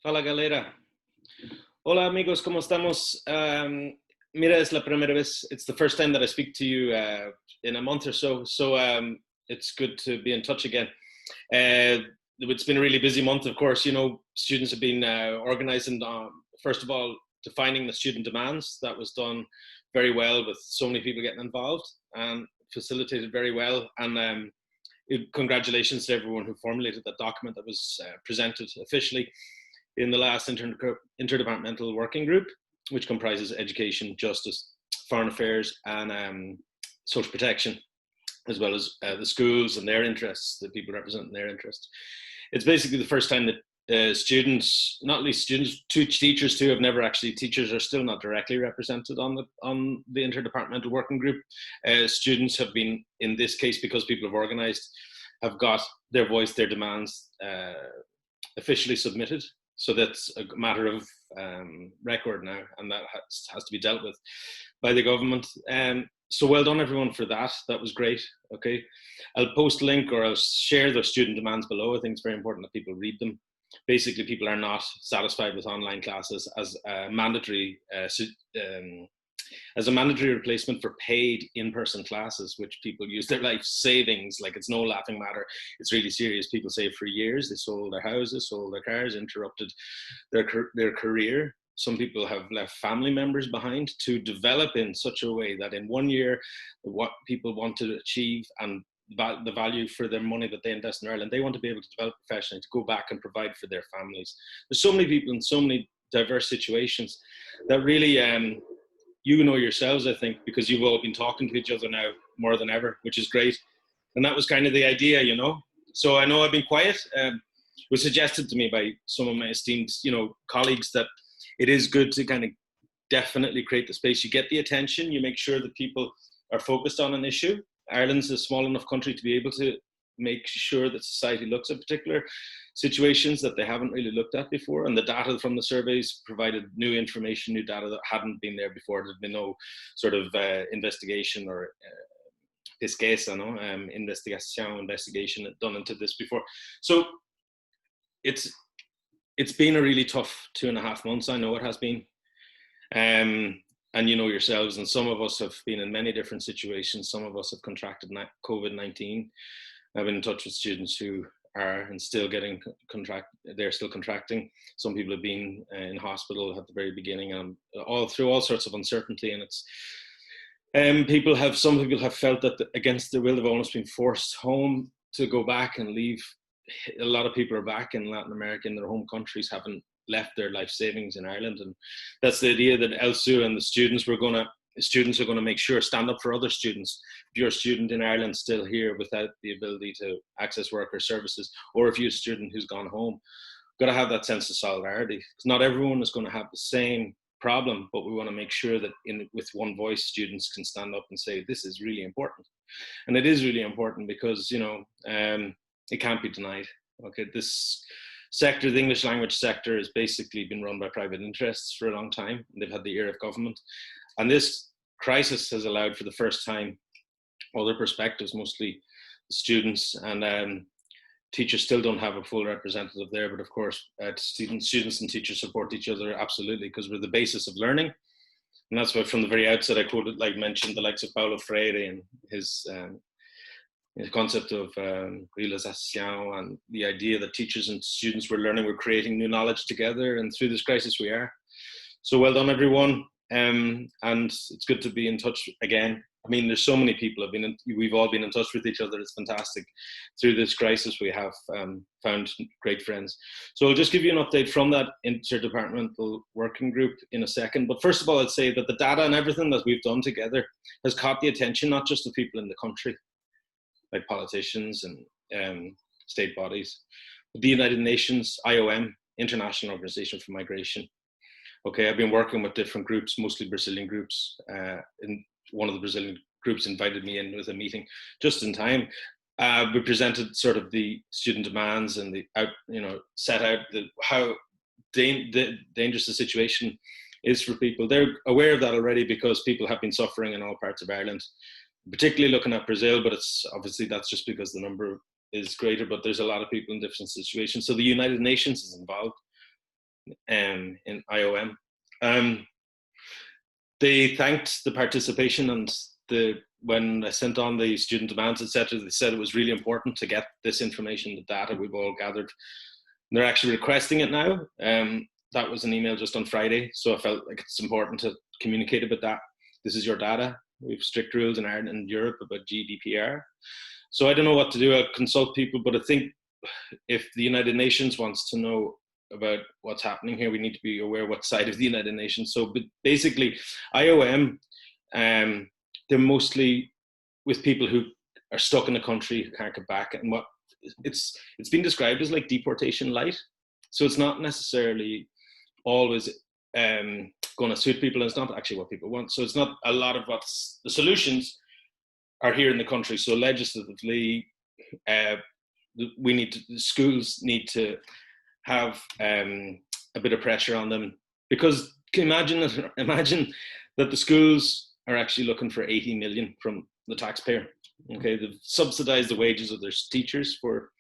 Fala galera. Hola amigos, ¿cómo estamos? Mira, es la primera vez, it's the first time that I speak to you in a month or so, it's good to be in touch again. It's been a really busy month, of course. You know, students have been organizing, first of all, defining the student demands. That was done very well with so many people getting involved and facilitated very well. And congratulations to everyone who formulated that document that was presented officially in the last interdepartmental working group, which comprises education, justice, foreign affairs, and social protection, as well as the schools and their interests, the people representing their interests. It's basically the first time that students, not least students, teachers too, have never actually, teachers are still not directly represented on the interdepartmental working group. Students have been, in this case, because people have organized, have got their voice, their demands officially submitted. So that's a matter of record now, and that has to be dealt with by the government. So well done everyone for that. That was great. Okay, I'll post a link or I'll share the student demands below. I think it's very important that people read them. Basically, people are not satisfied with online classes as a mandatory replacement for paid in-person classes, which people use their life savings. Like, it's no laughing matter. It's really serious. People save for years. They sold their houses, sold their cars, interrupted their career. Some people have left family members behind to develop in such a way that in 1 year, what people want to achieve and the value for their money that they invest in Ireland, they want to be able to develop professionally, to go back and provide for their families. There's so many people in so many diverse situations that really, you know yourselves, I think, because you've all been talking to each other now more than ever, which is great. And that was kind of the idea, you know. So I know I've been quiet. It was suggested to me by some of my esteemed, colleagues that it is good to kind of definitely create the space. You get the attention, you make sure that people are focused on an issue. Ireland's a small enough country to be able to make sure that society looks at particular situations that they haven't really looked at before. And the data from the surveys provided new information, new data that hadn't been there before. There'd been no sort of investigation or investigation done into this before. So it's been a really tough 2.5 months. I know it has been. And you know yourselves, and some of us have been in many different situations. Some of us have contracted COVID-19. I've been in touch with students who are and still getting they're still contracting. Some people have been in hospital at the very beginning, and all through all sorts of uncertainty. And it's some people have felt that against their will, they've almost been forced home to go back and leave. A lot of people are back in Latin America in their home countries, having left their life savings in Ireland. And that's the idea that ELSU and the students are going to make sure, stand up for other students. If you're a student in Ireland still here without the ability to access work or services, or if you're a student who's gone home, got to have that sense of solidarity, because not everyone is going to have the same problem, but we want to make sure that with one voice, students can stand up and say, this is really important. And it is really important because, it can't be denied. Okay, this sector, the English language sector, has basically been run by private interests for a long time. They've had the ear of government. And this crisis has allowed, for the first time, other perspectives, mostly students, and teachers still don't have a full representative there. But of course, students and teachers support each other, absolutely, because we're the basis of learning. And that's why from the very outset, I mentioned the likes of Paulo Freire and his concept of realization, and the idea that teachers and students were learning, we're creating new knowledge together, and through this crisis we are. So well done everyone, and it's good to be in touch again. I mean, there's so many people we've all been in touch with each other. It's fantastic. Through this crisis we have found great friends. So I'll just give you an update from that interdepartmental working group in a second. But first of all, I'd say that the data and everything that we've done together has caught the attention, not just of people in the country, like politicians and state bodies, the United Nations, IOM, International Organization for Migration. Okay, I've been working with different groups, mostly Brazilian groups. And one of the Brazilian groups invited me in with a meeting just in time. We presented sort of the student demands and set out how dangerous the situation is for people. They're aware of that already because people have been suffering in all parts of Ireland, particularly looking at Brazil, but it's obviously that's just because the number is greater, but there's a lot of people in different situations. So the United Nations is involved. in IOM. They thanked the participation, and when I sent on the student demands, etc., they said it was really important to get this information, the data we've all gathered. And they're actually requesting it now. That was an email just on Friday, so I felt like it's important to communicate about that. This is your data. We have strict rules in Ireland and Europe about GDPR. So I don't know what to do. I'll consult people, but I think if the United Nations wants to know about what's happening here, we need to be aware what side of the United Nations. So but basically, IOM, they're mostly with people who are stuck in the country, who can't get back, and what it's been described as like deportation light. So it's not necessarily always going to suit people, and it's not actually what people want. So it's not a lot of what's the solutions are here in the country. So legislatively, we need to, the schools need to have a bit of pressure on them, because imagine that the schools are actually looking for 80 million from the taxpayer. Okay, they've subsidized the wages of their teachers for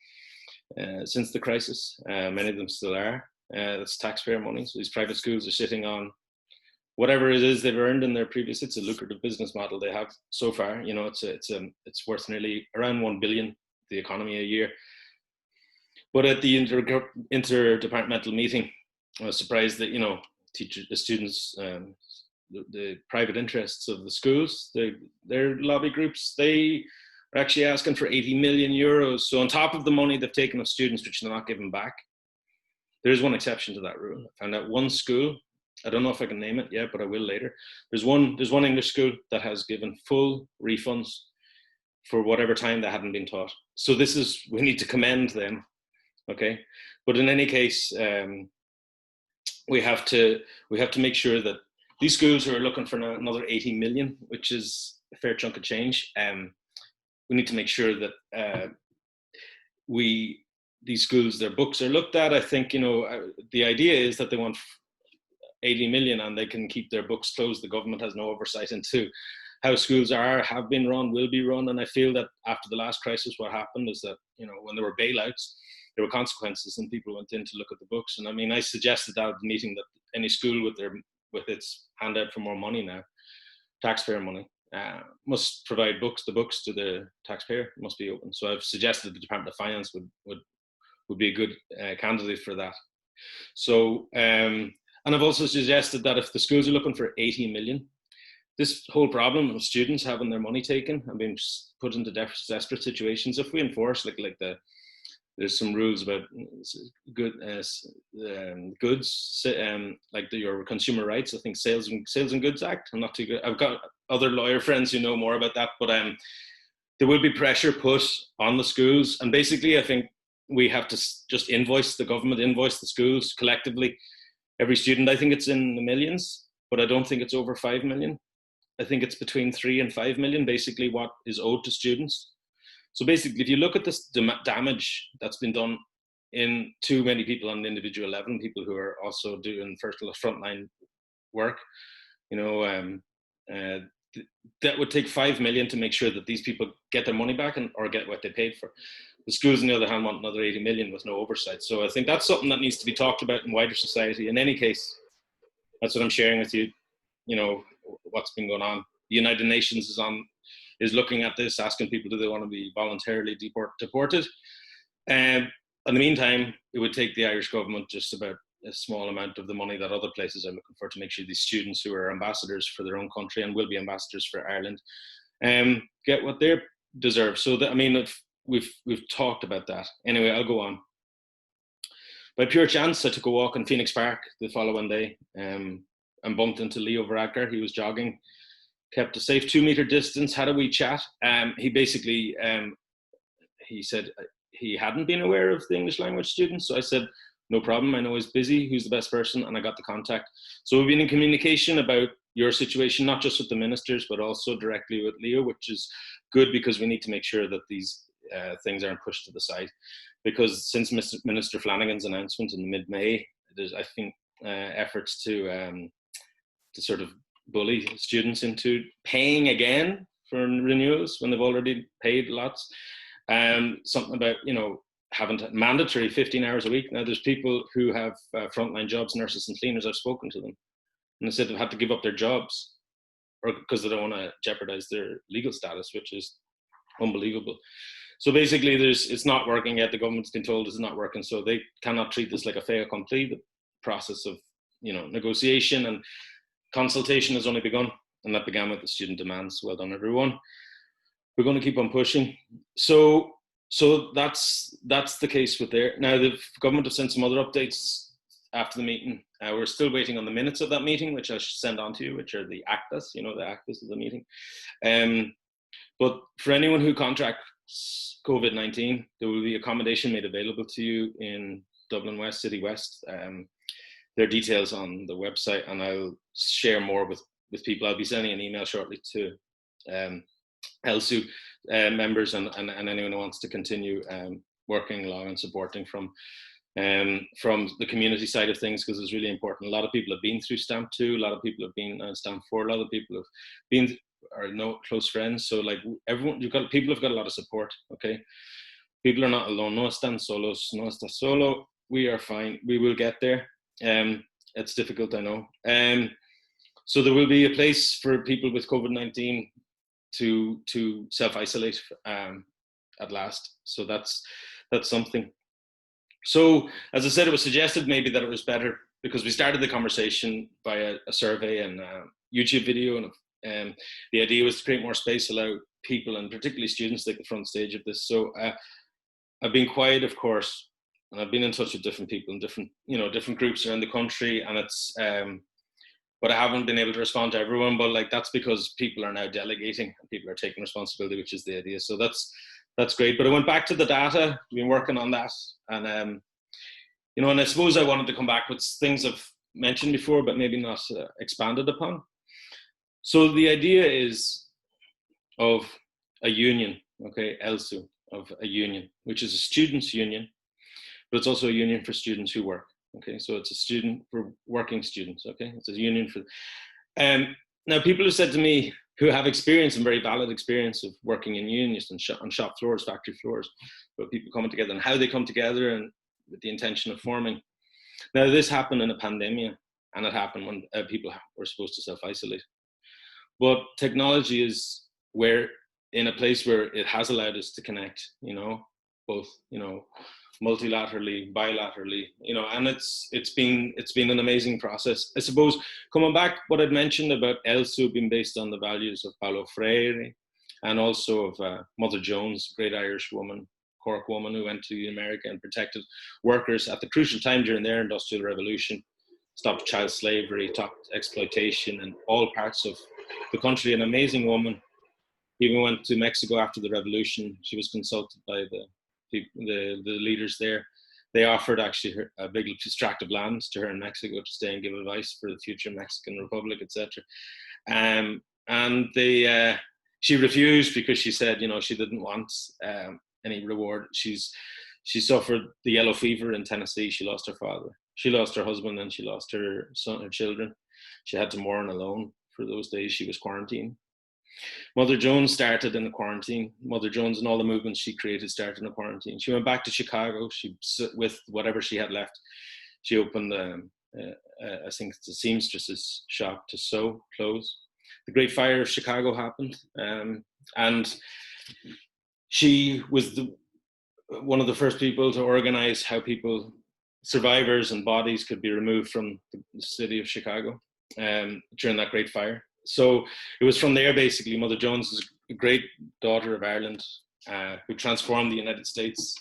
since the crisis. Many of them still are. That's taxpayer money. So these private schools are sitting on whatever it is they've earned in their previous. It's a lucrative business model they have so far. You know, it's worth nearly around 1 billion the economy a year. But at the interdepartmental meeting, I was surprised that, you know, the students, the private interests of the schools, their lobby groups, they are actually asking for 80 million euros. So on top of the money they've taken of students, which they're not giving back, there is one exception to that rule. I found out one school, I don't know if I can name it yet, but I will later. There's one English school that has given full refunds for whatever time they hadn't been taught. So we need to commend them. Okay, but in any case, we have to make sure that these schools who are looking for another 80 million, which is a fair chunk of change, we need to make sure that these schools, their books are looked at. I think, you know, the idea is that they want 80 million and they can keep their books closed. The government has no oversight into how schools have been run, will be run. And I feel that after the last crisis, what happened is that, you know, when there were bailouts, there were consequences and people went in to look at the books. And I mean, I suggested that at the meeting that any school with its handout for more money now, taxpayer money, must provide the books to the taxpayer, must be open. So I've suggested the Department of Finance would be a good candidate for that. So, and I've also suggested that if the schools are looking for 80 million, this whole problem of students having their money taken and being put into desperate situations, if we enforce there's some rules about goods, like your consumer rights. I think Sales and Goods Act. I'm not too good. I've got other lawyer friends who know more about that, but there will be pressure put on the schools, and basically, I think we have to just invoice the government, invoice the schools collectively. Every student, I think it's in the millions, but I don't think it's over 5 million. I think it's between 3 and 5 million, basically what is owed to students. So basically, if you look at this damage that's been done in too many people on the individual level, and people who are also doing frontline work, you know, that would take 5 million to make sure that these people get their money back or get what they paid for. The schools, on the other hand, want another 80 million with no oversight. So I think that's something that needs to be talked about in wider society. In any case, that's what I'm sharing with you. You know, what's been going on. The United Nations is looking at this, asking people, do they want to be voluntarily deported? In the meantime, it would take the Irish government just about a small amount of the money that other places are looking for to make sure these students who are ambassadors for their own country and will be ambassadors for Ireland get what they deserve. So that, I mean, we've talked about that. Anyway, I'll go on. By pure chance, I took a walk in Phoenix Park the following day and bumped into Leo Varadkar. He was jogging, kept a safe 2-meter distance, had a wee chat. He basically, he said he hadn't been aware of the English language students. So I said, no problem, I know he's busy, who's the best person? And I got the contact. So we've been in communication about your situation, not just with the ministers, but also directly with Leo, which is good because we need to make sure that these things aren't pushed to the side. Because since Minister Flanagan's announcement in mid-May, there's, I think, efforts to sort of bully students into paying again for renewals when they've already paid lots. Something about, you know, haven't mandatory 15 hours a week. Now there's people who have frontline jobs, nurses and cleaners. I've spoken to them, and they said they've had to give up their jobs, or because they don't want to jeopardize their legal status, which is unbelievable. So basically, it's not working yet. The government's been told it's not working, so they cannot treat this like a fait accompli. The process of negotiation and consultation has only begun, and that began with the student demands. Well done, everyone. We're going to keep on pushing. So that's the case with there. Now the government have sent some other updates after the meeting. We're still waiting on the minutes of that meeting, which I should send on to you, which are the actas, the actas of the meeting. But for anyone who contracts COVID-19, there will be accommodation made available to you in Dublin West, City West. There are details on the website, and I'll share more with people. I'll be sending an email shortly to ELSU members and anyone who wants to continue working along and supporting from the community side of things, because it's really important. A lot of people have been through Stamp 2, a lot of people have been on Stamp 4, a lot of people have been or no close friends. So like everyone, people have got a lot of support. Okay, people are not alone. No están solos, no estás solo. We are fine. We will get there. It's difficult, I know. So there will be a place for people with COVID-19 to self-isolate at last. So that's something. So as I said, it was suggested maybe that it was better, because we started the conversation by a survey and a YouTube video, and the idea was to create more space, allow people, and particularly students, take the front stage of this. So I've been quiet, of course, and I've been in touch with different people in different groups around the country, and it's but I haven't been able to respond to everyone. But like, that's because people are now delegating and people are taking responsibility, which is the idea. So that's great. But I went back to the data. We've been working on that, and and I suppose I wanted to come back with things I've mentioned before, but maybe not expanded upon. So the idea is of a union, okay, ELSU, of a union, which is a students' union, but it's also a union for students who work. Okay, so it's a student for working students. Okay, it's a union for. Now, people have said to me who have experience, and very valid experience, of working in unions and on shop floors, factory floors, but people coming together and how they come together and with the intention of forming. Now, this happened in a pandemic, and it happened when people were supposed to self-isolate. But technology is in a place where it has allowed us to connect, both, multilaterally, bilaterally, and it's been an amazing process. I suppose, coming back, what I'd mentioned about ELSU being based on the values of Paulo Freire, and also of Mother Jones, great Irish woman, Cork woman, who went to America and protected workers at the crucial time during their industrial revolution, stopped child slavery, stopped exploitation in all parts of the country. An amazing woman. Even went to Mexico after the revolution. She was consulted by the leaders there. They offered actually her a big tract of land to her in Mexico to stay and give advice for the future Mexican Republic, etc. And she refused, because she said, she didn't want any reward. She suffered the yellow fever in Tennessee. She lost her father. She lost her husband, and she lost her son, her children. She had to mourn alone for those days. She was quarantined. Mother Jones started in the quarantine. Mother Jones and all the movements she created started in the quarantine. She went back to Chicago. With whatever she had left, she opened, I think it's a seamstress's shop to sew clothes. The Great Fire of Chicago happened, and she was one of the first people to organize how survivors and bodies could be removed from the city of Chicago during that Great Fire. So it was from there, basically. Mother Jones is a great daughter of Ireland who transformed the United States.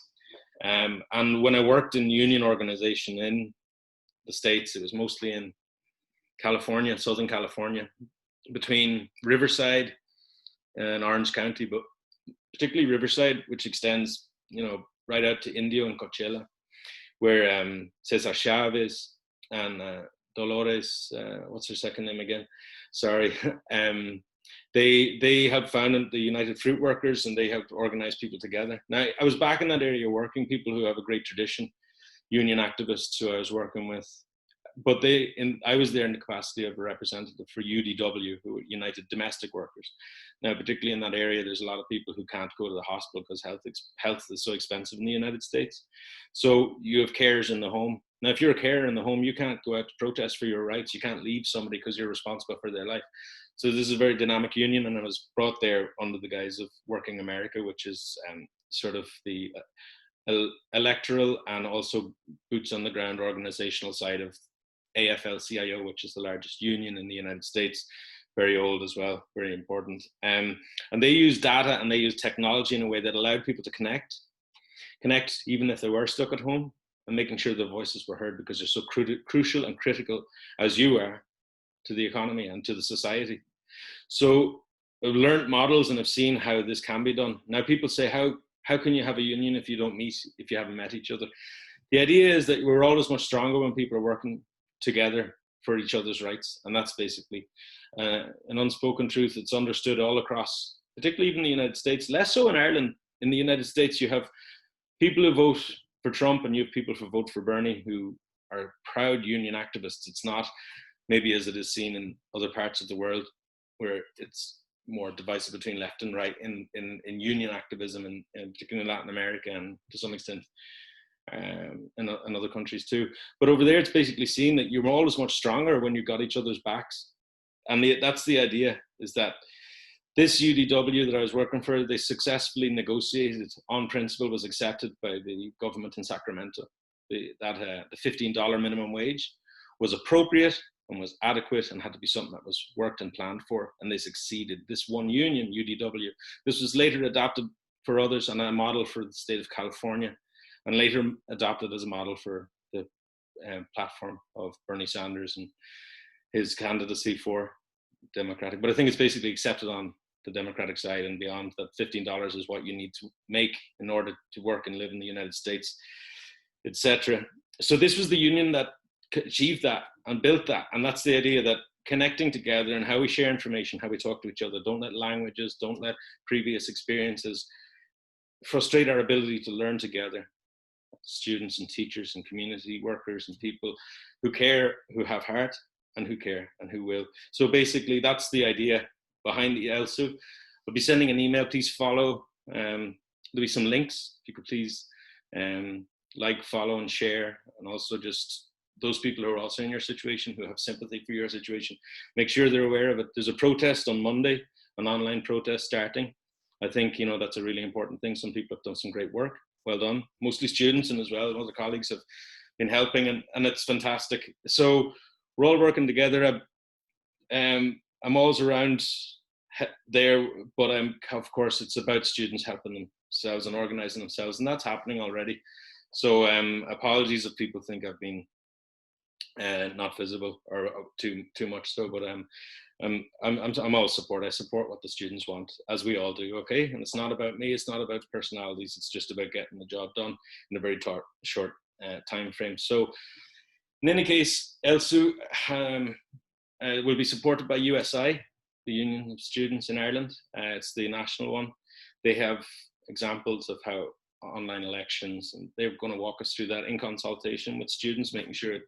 And when I worked in union organization in the States, it was mostly in California, Southern California, between Riverside and Orange County, but particularly Riverside, which extends, right out to Indio and Coachella, where Cesar Chavez and Dolores, what's her second name again? Sorry. They have founded the United Fruit Workers, and they have organized people together. Now, I was back in that area working, people who have a great tradition, union activists who I was working with, but I was there in the capacity of a representative for UDW, who United Domestic Workers. Now, particularly in that area, there's a lot of people who can't go to the hospital because health is so expensive in the United States. So you have carers in the home. Now, if you're a carer in the home, you can't go out to protest for your rights. You can't leave somebody because you're responsible for their life. So this is a very dynamic union, and I was brought there under the guise of Working America, which is sort of the electoral and also boots on the ground organizational side of AFL-CIO, which is the largest union in the United States, very old as well, very important. And they use data and they use technology in a way that allowed people to connect even if they were stuck at home, and making sure their voices were heard, because they're so crucial and critical, as you are, to the economy and to the society. So I've learned models and I've seen how this can be done. Now people say, how can you have a union if you haven't met each other? The idea is that we're always much stronger when people are working together for each other's rights. And that's basically an unspoken truth. It's understood all across, particularly even the United States, less so in Ireland. In the United States, you have people who vote for Trump and you have people who vote for Bernie who are proud union activists. It's not maybe as it is seen in other parts of the world where it's more divisive between left and right in union activism, and particularly in Latin America and to some extent in other countries too. But over there, it's basically seen that you're always much stronger when you've got each other's backs. And that's the idea, is that this UDW that I was working for, they successfully negotiated on principle, was accepted by the government in Sacramento. The $15 minimum wage was appropriate and was adequate and had to be something that was worked and planned for, and they succeeded. This one union, UDW, this was later adopted for others and a model for the state of California, and later adopted as a model for the platform of Bernie Sanders and his candidacy for Democratic. But I think it's basically accepted on the Democratic side and beyond, that $15 is what you need to make in order to work and live in the United States, etc. So this was the union that achieved that and built that. And that's the idea, that connecting together and how we share information, how we talk to each other. Don't let languages, don't let previous experiences frustrate our ability to learn together. Students and teachers and community workers and people who care, who have heart, and who care and who will. So basically that's the idea behind the ELSU. I'll be sending an email, please follow. There'll be some links, if you could please like, follow and share, and also just those people who are also in your situation, who have sympathy for your situation, make sure they're aware of it. There's a protest on Monday, an online protest starting. I think, that's a really important thing. Some people have done some great work. Well done. Mostly students, and as well, other colleagues have been helping, and it's fantastic. So we're all working together. I'm always around there, but of course, it's about students helping themselves and organizing themselves, and that's happening already. So apologies if people think I've been not visible or too much so, but I'm all support. I support what the students want, as we all do. Okay, and it's not about me. It's not about personalities. It's just about getting the job done in a very short time frame. So, in any case, ELSU will be supported by USI, the Union of Students in Ireland. It's the national one. They have examples of how online elections, and they're going to walk us through that in consultation with students, making sure it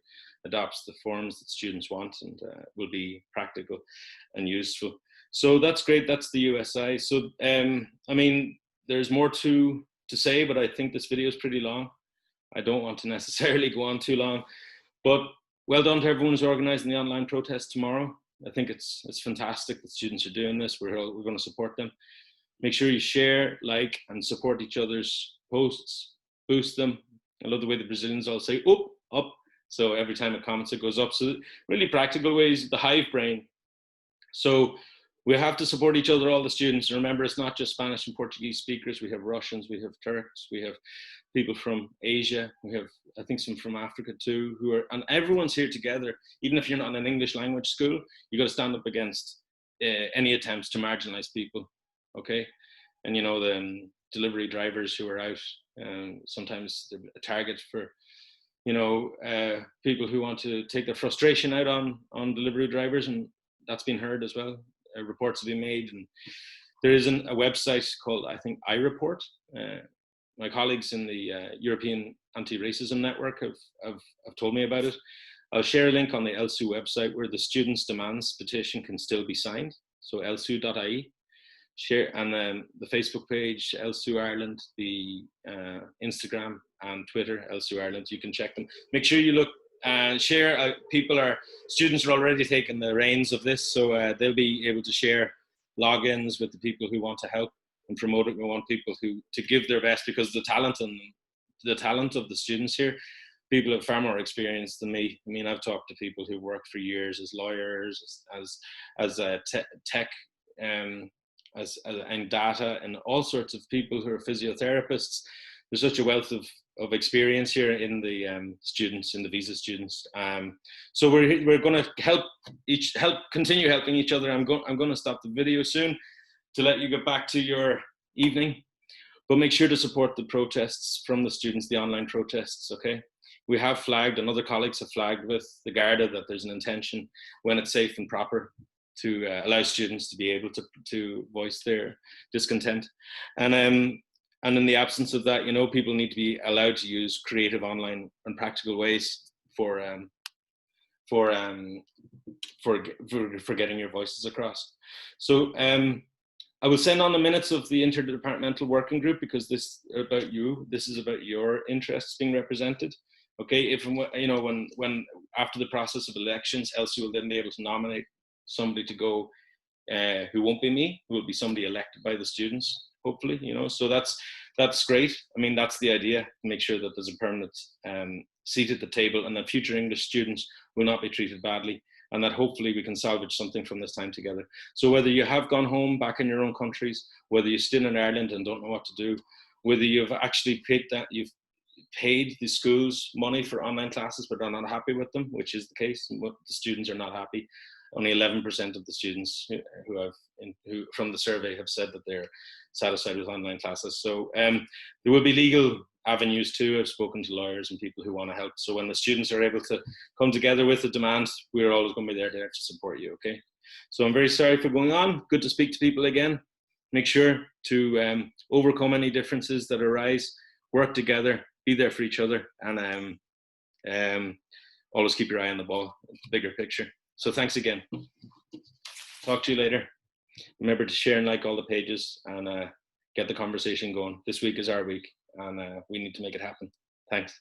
adopts the forms that students want and will be practical and useful. So that's great. That's the USI. So I mean, there's more to say, but I think this video is pretty long. I don't want to necessarily go on too long, but well done to everyone who's organizing the online protest tomorrow. I think it's fantastic that students are doing this. We're going to support them. Make sure you share, like, and support each other's posts, boost them. I love the way the Brazilians all say, up. So every time it comments, it goes up. So really practical ways, the hive brain. So we have to support each other, all the students. And remember, it's not just Spanish and Portuguese speakers. We have Russians, we have Turks, we have people from Asia. We have, I think, some from Africa too, and everyone's here together. Even if you're not in an English language school, you got to stand up against any attempts to marginalize people. Okay. And the delivery drivers who are out, sometimes they're a target for people who want to take their frustration out on delivery drivers, and that's been heard as well. Reports have been made, and there is a website called, I think, iReport. My colleagues in the European Anti-Racism Network have told me about it, I'll share a link on the ELSU website where the students' demands petition can still be signed. So elsu.ie. Share, and then the Facebook page, ELSU Ireland, the Instagram and Twitter, ELSU Ireland. You can check them. Make sure you look and share. Students are already taking the reins of this, so they'll be able to share logins with the people who want to help and promote it. We want people to give their best, because the talent of the students here, people have far more experience than me. I mean, I've talked to people who worked for years as lawyers, as tech, and data, and all sorts of people who are physiotherapists. There's such a wealth of experience here in the students, in the visa students. So we're going to continue helping each other. I'm going to stop the video soon to let you get back to your evening, but make sure to support the protests from the students, the online protests. Okay, we have flagged, and other colleagues have flagged with the Garda that there's an intention, when it's safe and proper, to allow students to be able to voice their discontent. And in the absence of that, people need to be allowed to use creative online and practical ways for getting your voices across. So I will send on the minutes of the Interdepartmental Working Group, because this is about your interests being represented. Okay, when after the process of elections, ELSU will then be able to nominate somebody to go who won't be me, who will be somebody elected by the students, hopefully. So that's great. I mean, that's the idea, make sure that there's a permanent seat at the table, and that future English students will not be treated badly, and that hopefully we can salvage something from this time together. So whether you have gone home back in your own countries, whether you're still in Ireland and don't know what to do, whether you've actually you've paid the schools money for online classes but are not happy with them, which is the case, and what the students are not happy. Only 11% of the students who from the survey have said that they're satisfied with online classes. So there will be legal avenues too. I've spoken to lawyers and people who want to help. So when the students are able to come together with the demand, we're always going to be there to support you, okay? So I'm very sorry for going on. Good to speak to people again. Make sure to overcome any differences that arise, work together, be there for each other, and always keep your eye on the ball, the bigger picture. So thanks again. Talk to you later. Remember to share and like all the pages, and get the conversation going. This week is our week, and we need to make it happen. Thanks.